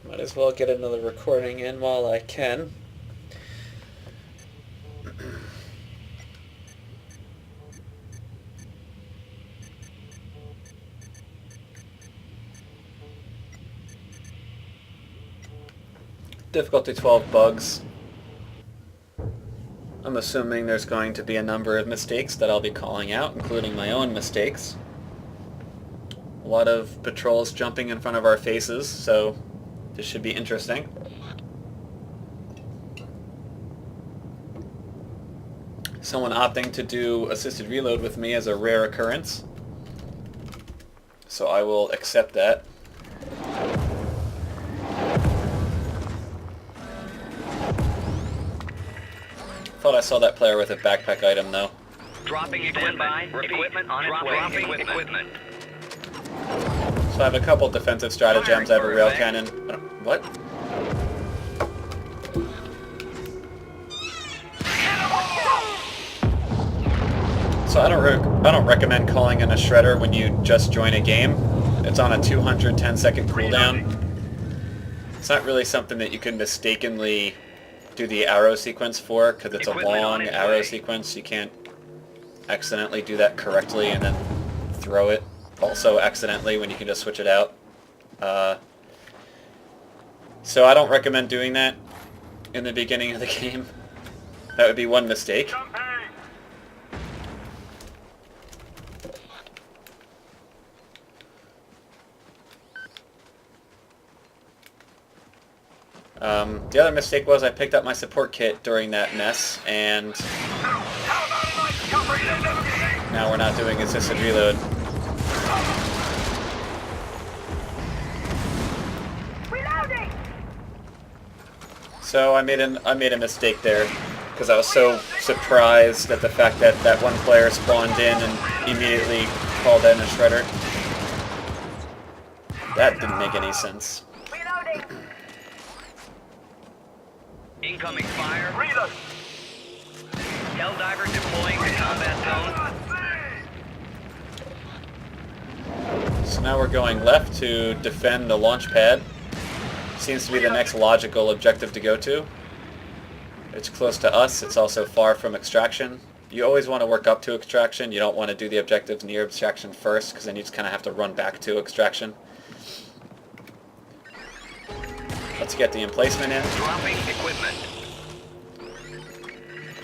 Might as well get another recording in while I can. Difficulty 12 bugs. I'm assuming there's going to be a number of mistakes that I'll be calling out, including my own mistakes. A lot of patrols jumping in front of our faces, so this should be interesting. Someone opting to do assisted reload with me is a rare occurrence, so I will accept that. Thought I saw that player with a backpack item though. Dropping equipment. Equipment on its way. Dropping equipment. So I have a couple defensive stratagems. I have a Railcannon. What? So I don't recommend calling in a shredder when you just join a game. It's on a 210-second cooldown. It's not really something that you can mistakenly do the arrow sequence for, because it's a long arrow sequence. You can't accidentally do that correctly and then throw it also accidentally when you can just switch it out. So I don't recommend doing that in the beginning of the game. That would be one mistake. The other mistake was I picked up my support kit during that mess, and now we're not doing assisted reload. So I made a mistake there because I was so surprised at the fact that that one player spawned in and immediately called in a shredder. That didn't make any sense. Incoming fire. Reload. Helldiver deploying to combat zone. So now we're going left to defend the launch pad. Seems to be the next logical objective to go to. It's close to us. It's also far from extraction. You always want to work up to extraction. You don't want to do the objectives near extraction first, because then you just kind of have to run back to extraction. Let's get the emplacement in. Dropping equipment.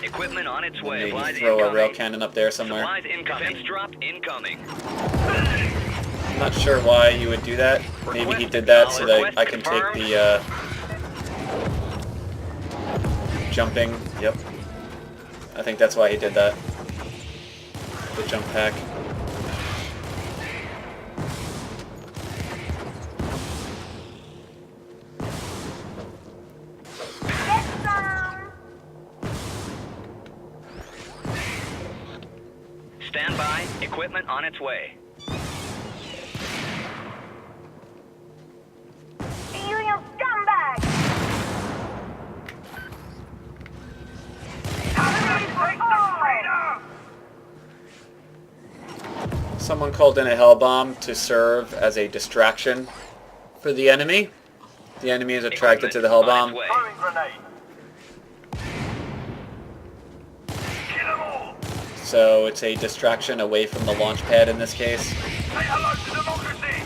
Equipment on its way. Maybe throw a Railcannon up there somewhere. Supplies incoming. Defense drop incoming. I'm not sure why you would do that. Maybe he did that so that I can take the jumping. Yep. I think that's why he did that. The jump pack. Stand by. Equipment on its way. You scumbag! Someone called in a Hellbomb to serve as a distraction for the enemy. The enemy is attracted to the Hellbomb. So it's a distraction away from the launch pad in this case. Say hello to democracy!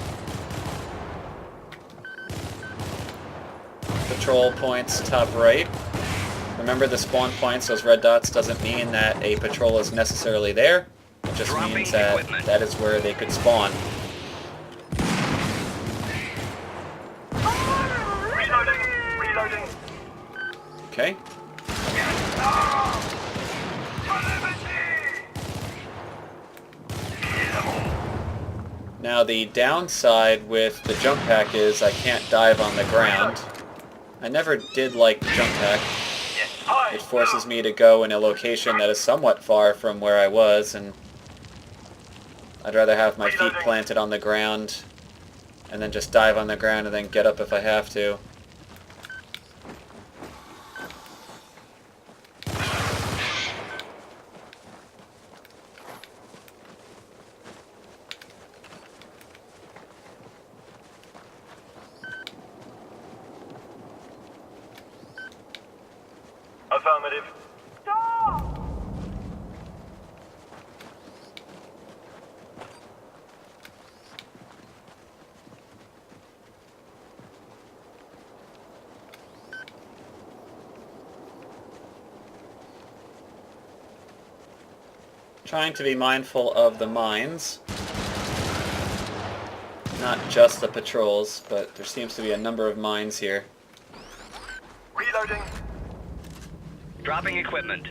Patrol points top right. Remember the spawn points, those red dots, doesn't mean that a patrol is necessarily there. It just means that that is where they could spawn. Reloading! Okay. Now the downside with the jump pack is I can't dive on the ground. I never did like the jump pack. It forces me to go in a location that is somewhat far from where I was, and I'd rather have my feet planted on the ground and then just dive on the ground and then get up if I have to. Affirmative. Stop! Trying to be mindful of the mines. Not just the patrols, but there seems to be a number of mines here. Reloading. Dropping equipment.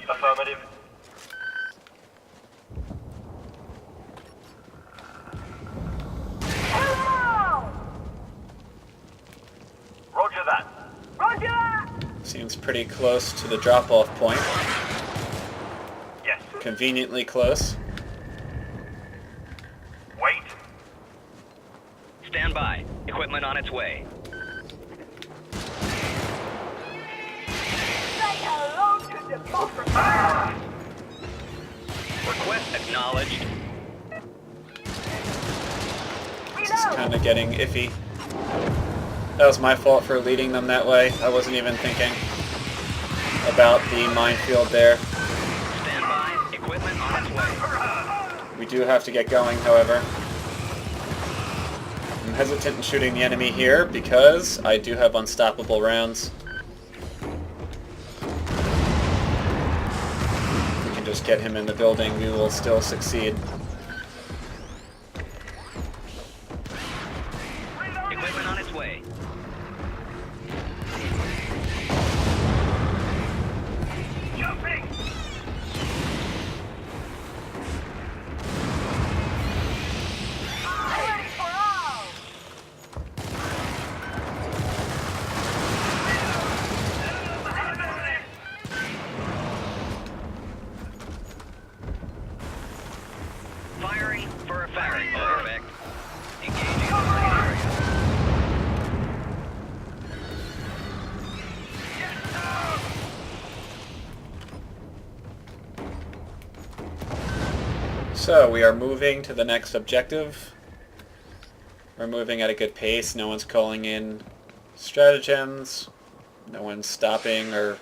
Affirmative. Roger that. Roger that. Seems pretty close to the drop-off point. Yes. Conveniently close. Wait. Stand by. Equipment on its way. Say hello to democracy. Request acknowledged. This is kind of getting iffy. That was my fault for leading them that way. I wasn't even thinking about the minefield there. Stand by. Equipment on its way. We do have to get going, however. I'm hesitant in shooting the enemy here because I do have unstoppable rounds. If we can just get him in the building, we will still succeed. Equipment on its way. Jumping. Ready for all. Firing for effect. Perfect. Engaging the target area. So, we are moving to the next objective. We're moving at a good pace. No one's calling in stratagems. No one's stopping or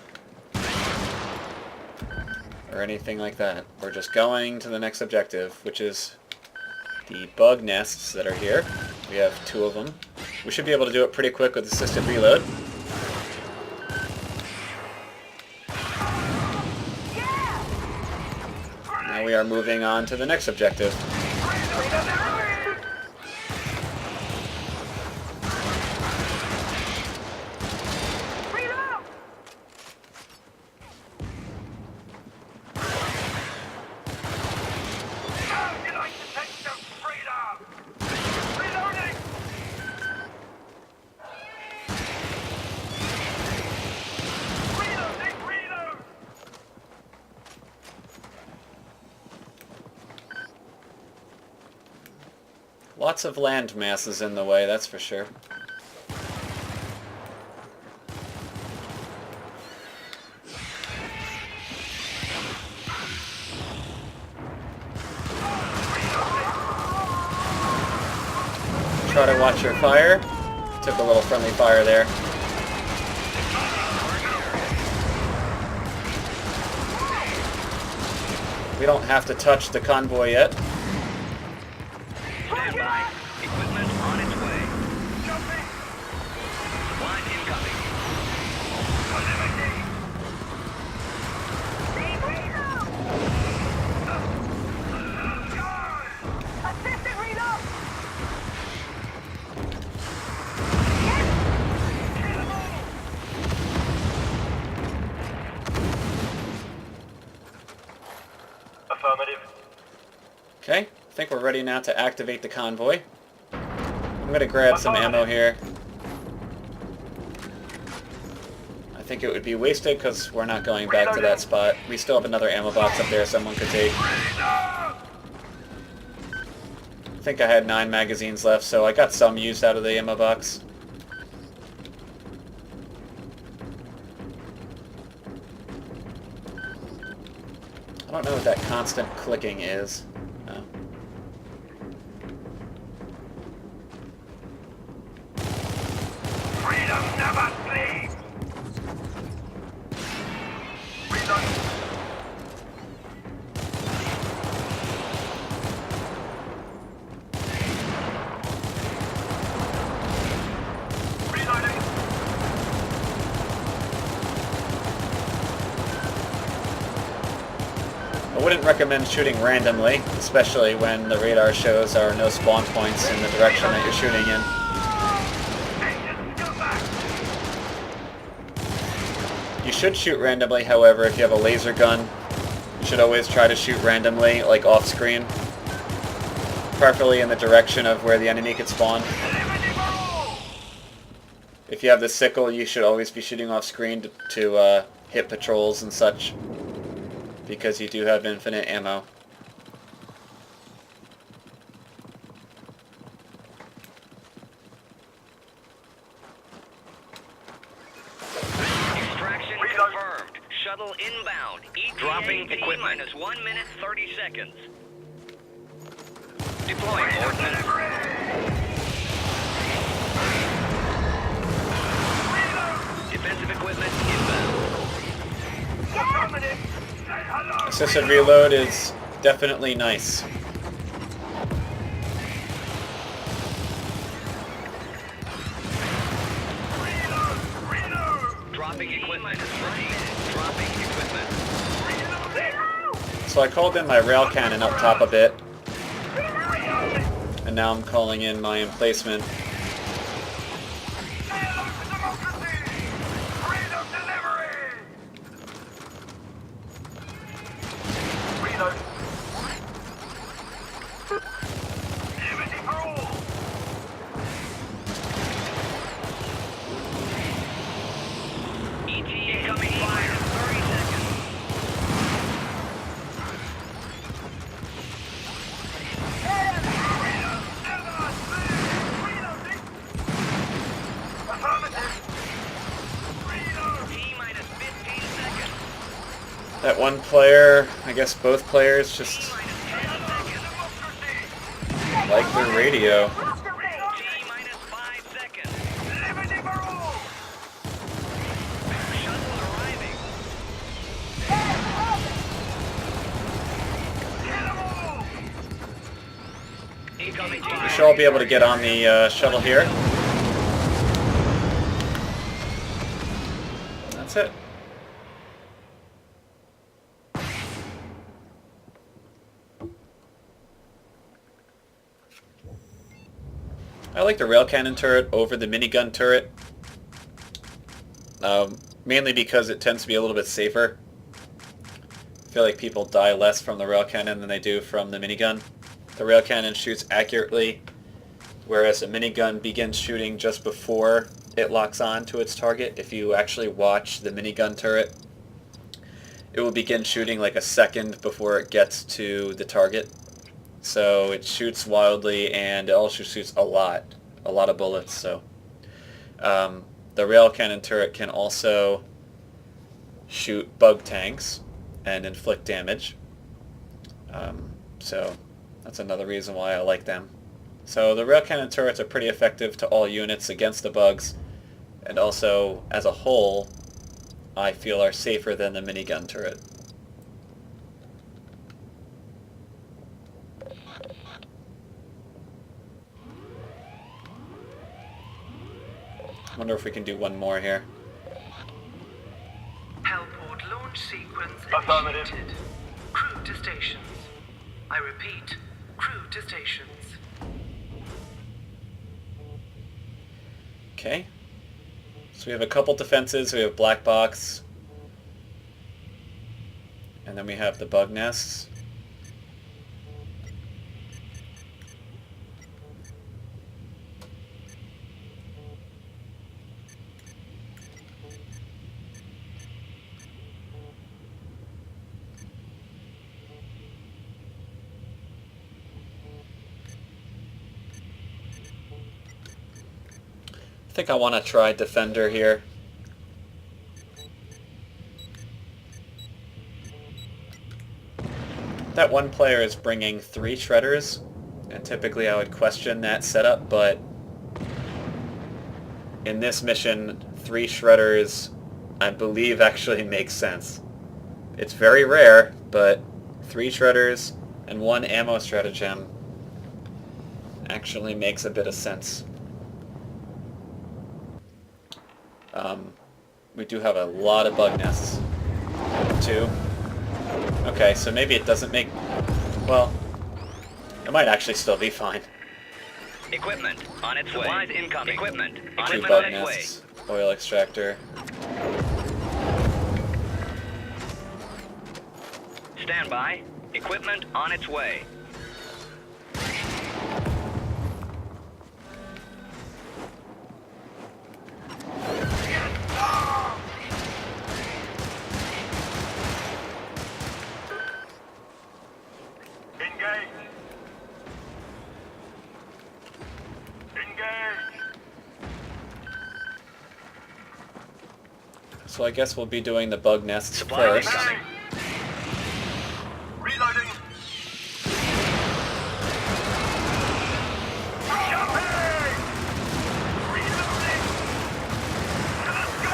anything like that. We're just going to the next objective, which is the bug nests that are here. We have 2 of them. We should be able to do it pretty quick with assisted reload. Now we are moving on to the next objective. Reload. How did I detect some freedom? Reloading. Reloading. Reload. Lots of land masses in the way, that's for sure. Try to watch your fire. Took a little friendly fire there. We don't have to touch the convoy yet. Stand by. Equipment on its way. Jumping. Supply incoming. Assisted reload. Affirmative. Okay, I think we're ready now to activate the convoy. I'm gonna grab some ammo here. I think it would be wasted because we're not going back to that spot. We still have another ammo box up there someone could take. I think I had 9 magazines left, so I got some used out of the ammo box. don't know what that constant clicking is. Oh. Freedom never sleeps! Reloading! Reloading! I wouldn't recommend shooting randomly, especially when the radar shows there are no spawn points in the direction that you're shooting in. Engines go back! You should shoot randomly, however, if you have a laser gun. You should always try to shoot randomly, like off-screen. Preferably in the direction of where the enemy could spawn. Liberty for all! If you have the sickle, you should always be shooting off-screen to hit patrols and such, because you do have infinite ammo. Extraction confirmed. Shuttle inbound. ETA Dropping equipment. minus 1 minute 30 seconds. Deploying ordnance. Defensive equipment inbound. Affirmative! Say hello! Assisted reload is definitely nice. Reload! Reload! Dropping equipment. Dropping equipment. So I called in my Railcannon up top a bit, Reloading! and now I'm calling in my emplacement. Say hello to democracy! Freedom delivery! Reload! Liberty for all! ETA incoming fire. 30 seconds. T minus 15 seconds. That one player, I guess both players, just T minus 10 seconds. like their radio. T minus 5 seconds. Shuttle arriving. Incoming T We minus should all be able to get on the shuttle here. That's it. I like the Railcannon turret over the minigun turret, mainly because it tends to be a little bit safer. I feel like people die less from the Railcannon than they do from the minigun. The Railcannon shoots accurately, whereas a minigun begins shooting just before it locks on to its target. If you actually watch the minigun turret, it will begin shooting like a second before it gets to the target. So it shoots wildly, and it also shoots a lot of bullets. So the Railcannon turret can also shoot bug tanks and inflict damage. So that's another reason why I like them. So the Railcannon turrets are pretty effective to all units against the bugs, and also as a whole I feel are safer than the minigun turret. I wonder if we can do one more here. Hellport launch sequence Affirmative. initiated. Crew to stations. I repeat, crew to stations. Okay. So we have a couple defenses. We have black box. And then we have the bug nests. I think I want to try Defender here. That one player is bringing 3 shredders, and typically I would question that setup, but in this mission, 3 shredders, I believe, actually makes sense. It's very rare, but 3 shredders and 1 ammo stratagem actually makes a bit of sense. We do have a lot of bug nests. 2. Okay, so maybe it doesn't make... Well, it might actually still be fine. Equipment on its way. Supplies incoming. Equipment. 2 Equipment bug on its way. nests, oil extractor. Stand by. Equipment on its way. Engage. Engage. So I guess we'll be doing the bug nests Supplies first. incoming. Reloading. Jumping. Reloading. Let's go.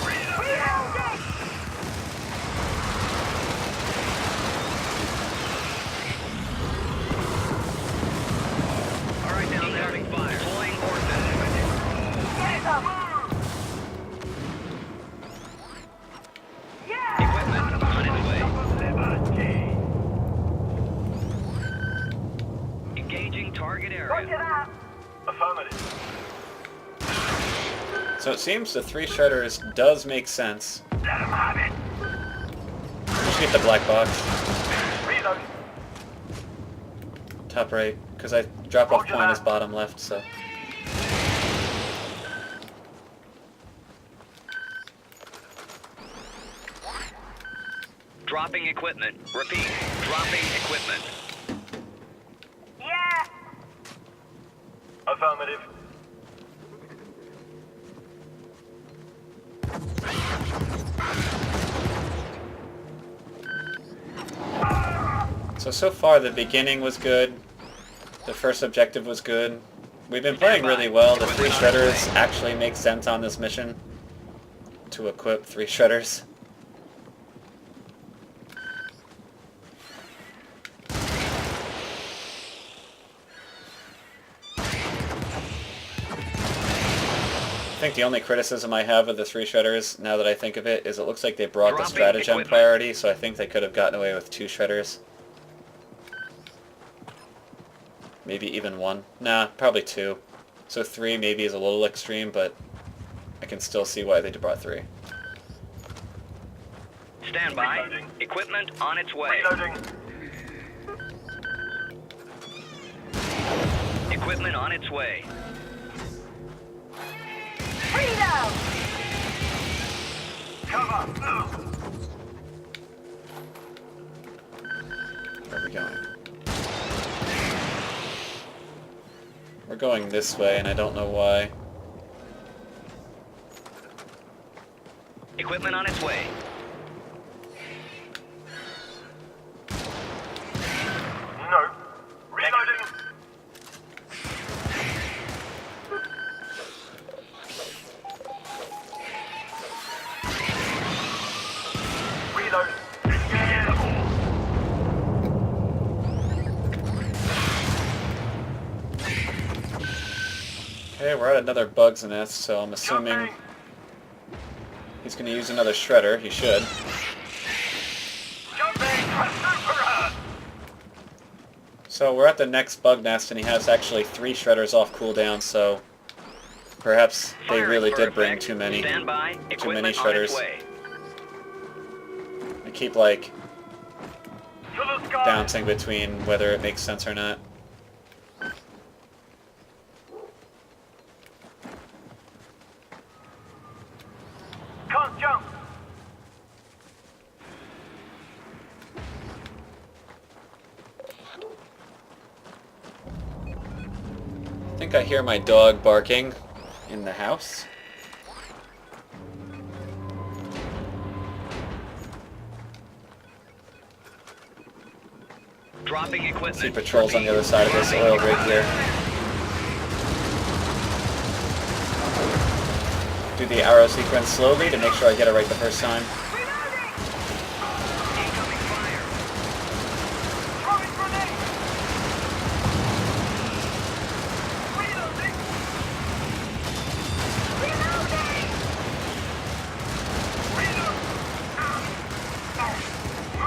Reloading. All right, down there. Fire. Deploying ordnance. Get up. Equipment on its way. Engaging target area. Affirmative. So it seems the 3 shredders does make sense. Let him have it. Just get the black box, Reload. top right, because I drop off Roger point is that. bottom left, so... Dropping equipment. Repeat. Dropping equipment. Yeah. Affirmative. So far the beginning was good. The first objective was good. We've been playing really well. The 3 shredders actually make sense on this mission. To equip 3 shredders. I think the only criticism I have of the 3 shredders, now that I think of it, is it looks like they brought the Dropping stratagem equipment. priority, so I think they could have gotten away with 2 shredders. Maybe even 1. Nah, probably 2. So 3 maybe is a little extreme, but I can still see why they brought 3. Stand by. Reloading. Equipment on its way. Reloading. Equipment on its way. Reload. Cover. Where are we going? We're going this way, and I don't know why. Equipment on its way. No. Reloading. Reload. Engage. Okay, we're at another bug's nest, so I'm assuming Jumping. he's going to use another shredder. He should. Jumping. Super. So we're at the next bug nest, and he has actually 3 shredders off cooldown, so perhaps they Firing really for did bring effect. too many. Stand by. Too many Equipment on its shredders. way. I keep, like, To the sky. bouncing between whether it makes sense or not. Can't jump. I think I hear my dog barking in the house. Dropping equipment. See patrols on the other side of this oil rig here. Do the arrow sequence slowly to make sure I get it right the first time. Incoming fire. Throwing grenade! Reloading!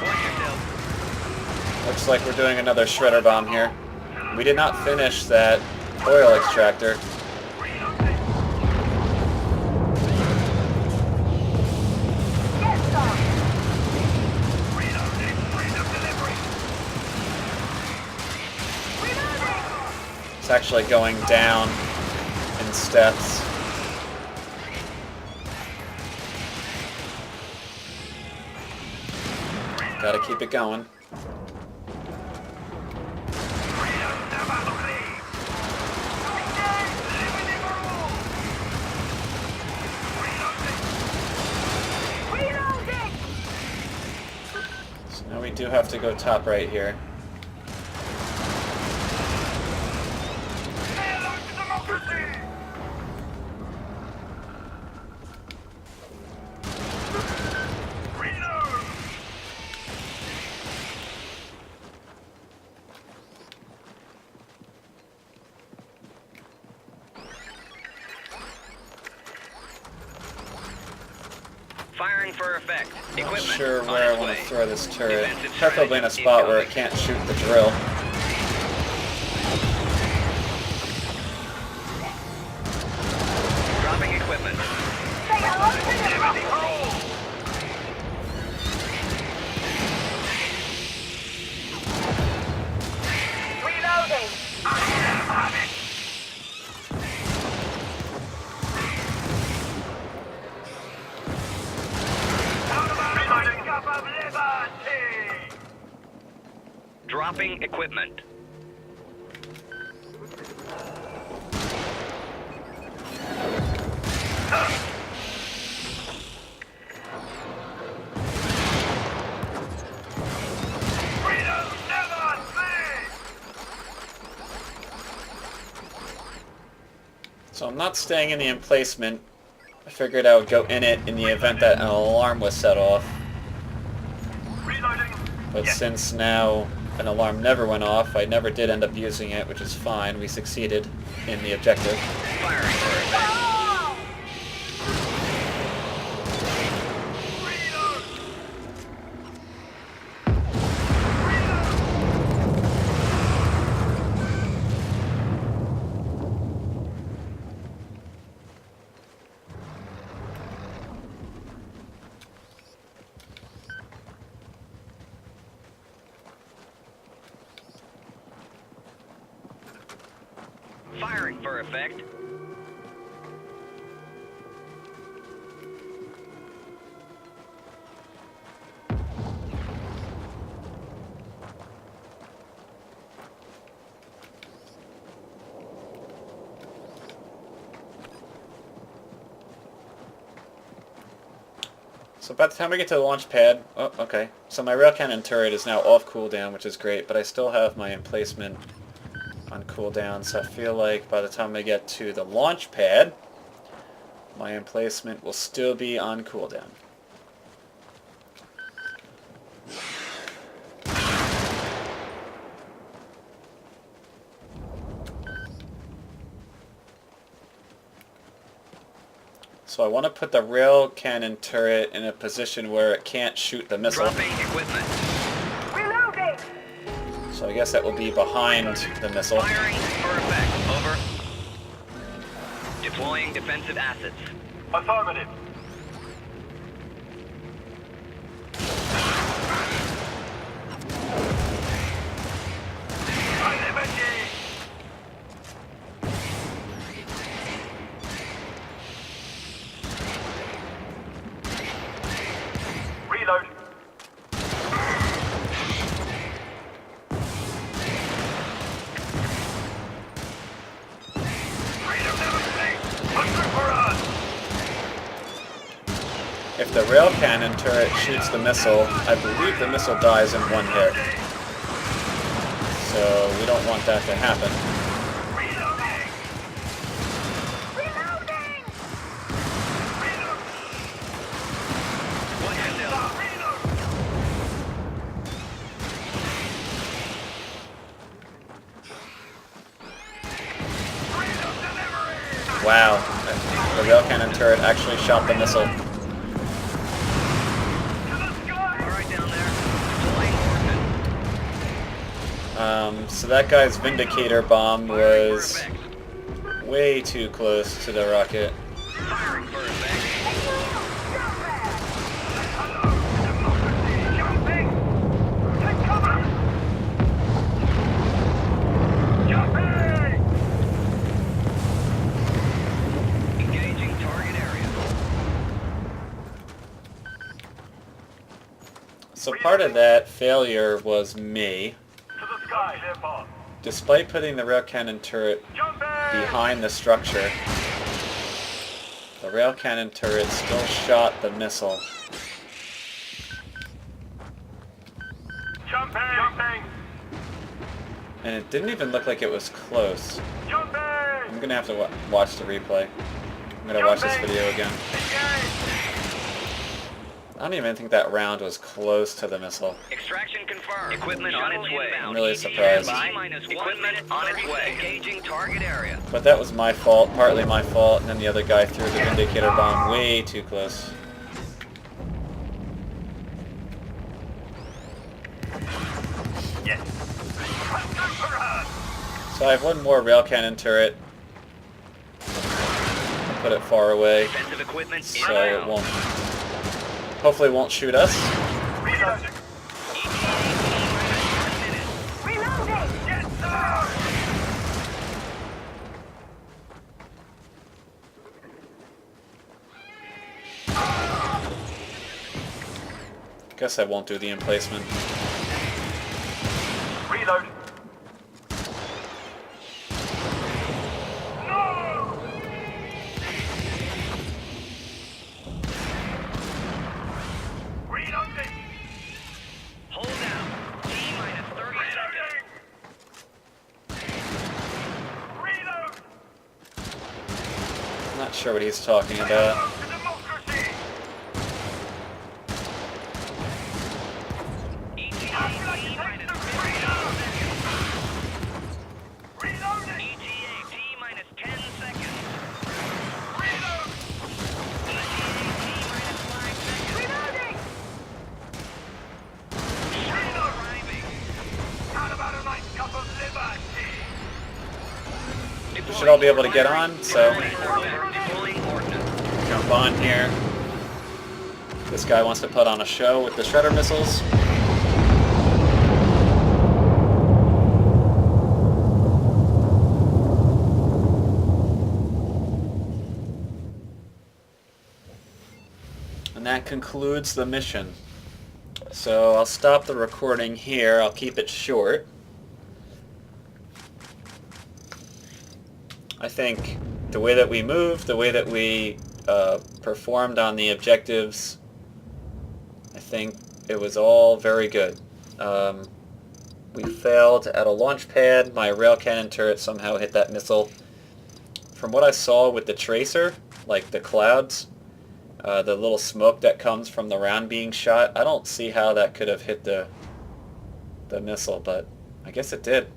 Watch yourself. Looks like we're doing another shredder bomb here. We did not finish that oil extractor. It's actually going down in steps. Gotta keep it going. So now we do have to go top right here. Firing for effect. Not Equipment sure on where I its want way. to throw this turret. Defensive Preferably in a strategy spot where it incoming. can't shoot the drill. Dropping equipment. Dropping equipment. So I'm not staying in the emplacement. I figured I would go in it in the event that an alarm was set off. But since now an alarm never went off, I never did end up using it, which is fine. We succeeded in the objective. Firing for effect. Firing for effect. So by the time we get to the launch pad, oh, okay. So my Railcannon turret is now off cooldown, which is great, but I still have my emplacement on cooldown, so I feel like by the time I get to the launch pad, my emplacement will still be on cooldown. So I want to put the Railcannon turret in a position where it can't shoot the missile. Dropping equipment. So I guess that will be behind the missile. Firing for effect. Over. Deploying defensive assets. Affirmative. Reload. If the Railcannon turret shoots the missile, I believe the missile dies in one hit. So we don't want that to happen. Reloading! Reloading! Reload! Watch yourself. Reload! Reload delivery! Wow, the Railcannon turret actually shot the missile. To the sky! All right, down there. Deploying ordnance. So that guy's Vindicator bomb Firing for was effect. way too close to the rocket. Firing for effect. Hello, democracy! Jumping! Take cover! Jumping! Engaging target area. So part of that failure was me. To the sky, therefore. Despite putting the Railcannon turret Jumping! behind the structure, the Railcannon turret still shot the missile. Jumping! Jumping! And it didn't even look like it was close. Jumping! I'm gonna have to watch the replay. I'm gonna watch this video again. Engage! I don't even think that round was close to the missile. Extraction confirmed. Equipment on its way. I'm really surprised. Equipment on its way. Engaging target area. But that was my fault, partly my fault, and then the other guy threw the Vindicator bomb way too close. Yes! Welcome for us! So I have one more Railcannon turret. I'll put it far away, Defensive equipment so it won't, hopefully won't shoot us. Reloading! Reloading! Yes, sir! Guess I won't do the emplacement. Reload! No! Reloading! Hold down. T-minus 30 seconds. Reload! I'm not sure what he's talking about. Reload to democracy! ETA T-minus 15 seconds. Reloading! ETA T-minus 10 seconds. Reload! ETA T-minus 5 seconds. Reloading! Reload! Arriving. How about a nice cup of liberty? We should all be able to get on, so Deploying ordnance. jump on here. This guy wants to put on a show with the Shredder missiles. And that concludes the mission. So I'll stop the recording here. I'll keep it short. I think the way that we moved, the way that we performed on the objectives, I think it was all very good. We failed at a launch pad. My Railcannon turret somehow hit that missile. From what I saw with the tracer, like the clouds, the little smoke that comes from the round being shot, I don't see how that could have hit the missile, but I guess it did.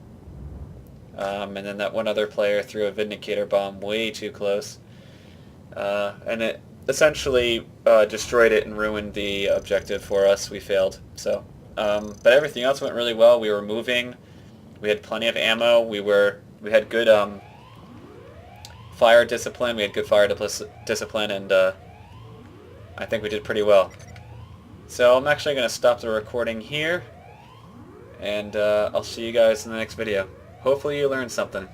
And then that one other player threw a Vindicator bomb way too close. And it essentially destroyed it and ruined the objective for us. We failed. So, but everything else went really well. We were moving. We had plenty of ammo. We had good fire discipline. We had good fire discipline, and I think we did pretty well. So I'm actually going to stop the recording here, and I'll see you guys in the next video. Hopefully you learned something.